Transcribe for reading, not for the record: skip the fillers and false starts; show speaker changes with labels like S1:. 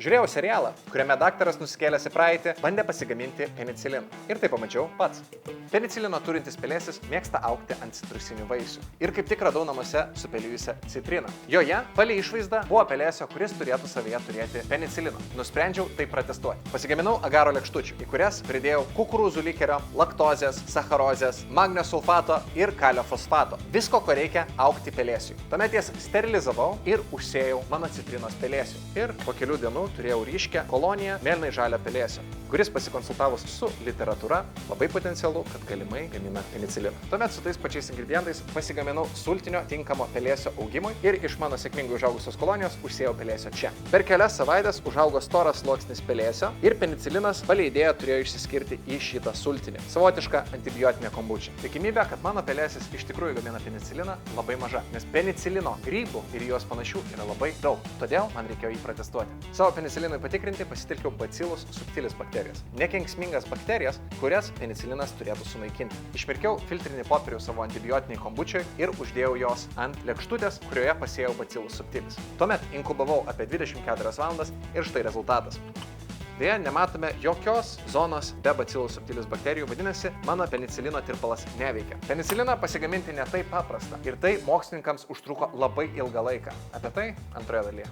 S1: Žiūrėjau serialą, kuriame daktaras nusikėlęs į praeitį bandė pasigaminti peniciliną. Ir tai pamačiau pats. Penicilino turintis pelėsis mėgsta augti ant citrusinių vaisių. Ir kaip tik radau namuose supelijusią citriną. Joje, palei išvaizdą, buvo pelėsio, kuris turėtų savyje turėti penicilino. Nusprendžiau tai pratestuoti. Pasigaminau agaro lėkštučių, į kurias pridėjau kukurūzų likerio, laktozės, sacharozės, magnio sulfato ir kalio fosfato. Visko, ko reikia augti pelėsiui. Tuomet jas sterilizavau ir užsėjau mano citrinos pelėsiu. Ir po kelių dienų turėjau ryškę koloniją mėlynai žalio pelėsio, kuris pasikonsultavus su literatūra labai potencialu, kad galimai gamina peniciliną. Tuomet su tais pačiais ingredientais pasigaminau sultinio tinkamo pelėsio augimui ir iš mano sėkmingai užaugusios kolonijos užsėjau pelėsio čia. Per kelias savaitės užaugo storas sluoksnis pelėsio ir penicilinas palei idėją turėjo išsiskirti į šitą sultinį. Savotiška antibiotinė kombučia. Tikimybė, kad mano pelėsis iš tikrųjų gamina peniciliną, labai maža, nes penicilino grybų ir jos panašių yra labai daug. Todėl man reikėjo jį pratestuoti. Savo penicilinui patikrinti pasitelkiau bacillus subtilis bakterijas. Nekenksmingas bakterijas, kurias penicilinas turėtų sunaikinti. Išmirkiau filtrinį popierių savo antibiotiniai kombučiai ir uždėjau jos ant lėkštutės, kurioje pasėjau bacillus subtilis. Tuomet inkubavau apie 24 valandas ir štai rezultatas. Deja, nematome jokios zonos be bacillus subtilis bakterijų, vadinasi, mano penicilino tirpalas neveikia. Peniciliną pasigaminti ne taip paprasta ir tai mokslininkams užtruko labai ilgą laiką. Apie tai antroje dalyje.